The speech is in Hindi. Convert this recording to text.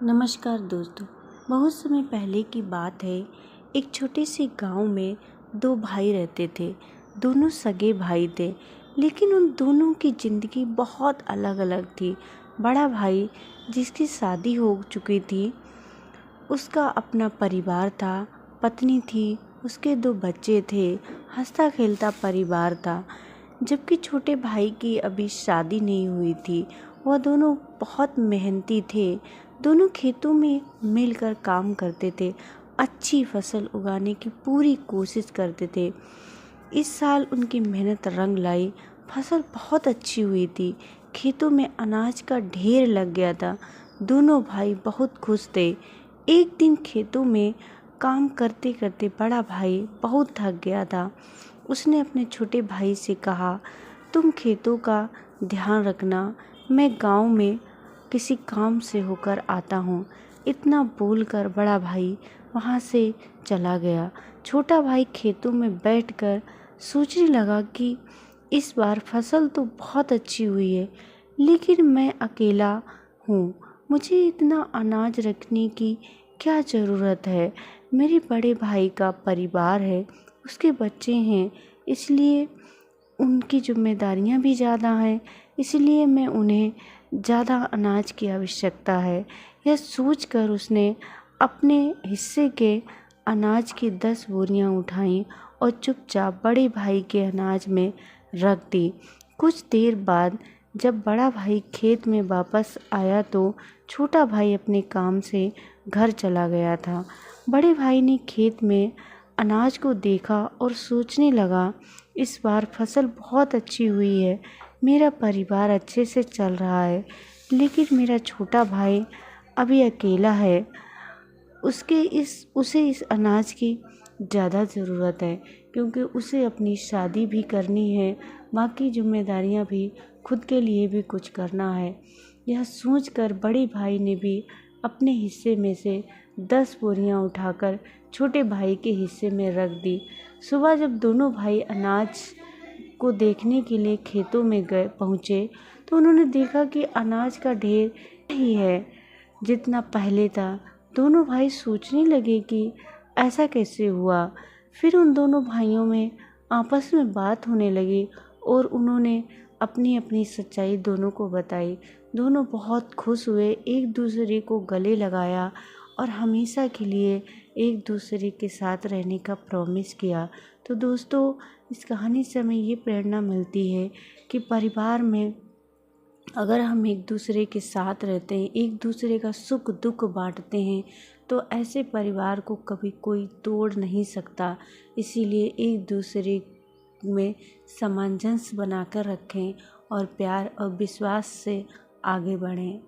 नमस्कार दोस्तों। बहुत समय पहले की बात है। एक छोटे से गांव में दो भाई रहते थे। दोनों सगे भाई थे, लेकिन उन दोनों की ज़िंदगी बहुत अलग अलग थी। बड़ा भाई, जिसकी शादी हो चुकी थी, उसका अपना परिवार था, पत्नी थी, उसके दो बच्चे थे, हंसता खेलता परिवार था। जबकि छोटे भाई की अभी शादी नहीं हुई थी। वह दोनों बहुत मेहनती थे। दोनों खेतों में मिलकर काम करते थे, अच्छी फसल उगाने की पूरी कोशिश करते थे। इस साल उनकी मेहनत रंग लाई। फसल बहुत अच्छी हुई थी। खेतों में अनाज का ढेर लग गया था। दोनों भाई बहुत खुश थे। एक दिन खेतों में काम करते करते बड़ा भाई बहुत थक गया था। उसने अपने छोटे भाई से कहा, तुम खेतों का ध्यान रखना, मैं गांव में किसी काम से होकर आता हूँ। इतना बोलकर बड़ा भाई वहाँ से चला गया। छोटा भाई खेतों में बैठकर सोचने लगा कि इस बार फसल तो बहुत अच्छी हुई है, लेकिन मैं अकेला हूँ। मुझे इतना अनाज रखने की क्या ज़रूरत है। मेरे बड़े भाई का परिवार है, उसके बच्चे हैं, इसलिए उनकी जिम्मेदारियां भी ज़्यादा हैं, इसलिए मैं उन्हें ज़्यादा अनाज की आवश्यकता है। यह सोचकर उसने अपने हिस्से के अनाज की 10 बोरियां उठाईं और चुपचाप बड़े भाई के अनाज में रख दी। कुछ देर बाद जब बड़ा भाई खेत में वापस आया तो छोटा भाई अपने काम से घर चला गया था। बड़े भाई ने खेत में अनाज को देखा और सोचने लगा, इस बार फसल बहुत अच्छी हुई है, मेरा परिवार अच्छे से चल रहा है, लेकिन मेरा छोटा भाई अभी अकेला है। उसे इस अनाज की ज़्यादा ज़रूरत है, क्योंकि उसे अपनी शादी भी करनी है, बाकी जिम्मेदारियां भी, खुद के लिए भी कुछ करना है। यह सोचकर बड़े भाई ने भी अपने हिस्से में से 10 बोरियां उठाकर छोटे भाई के हिस्से में रख दी। सुबह जब दोनों भाई अनाज को देखने के लिए खेतों में पहुँचे तो उन्होंने देखा कि अनाज का ढेर ही है जितना पहले था। दोनों भाई सोचने लगे कि ऐसा कैसे हुआ। फिर उन दोनों भाइयों में आपस में बात होने लगी और उन्होंने अपनी अपनी सच्चाई दोनों को बताई। दोनों बहुत खुश हुए, एक दूसरे को गले लगाया और हमेशा के लिए एक दूसरे के साथ रहने का प्रॉमिस किया। तो दोस्तों, इस कहानी से हमें ये प्रेरणा मिलती है कि परिवार में अगर हम एक दूसरे के साथ रहते हैं, एक दूसरे का सुख दुख बांटते हैं, तो ऐसे परिवार को कभी कोई तोड़ नहीं सकता। इसीलिए एक दूसरे में सामंजस्य बनाकर रखें और प्यार और विश्वास से आगे बढ़ें।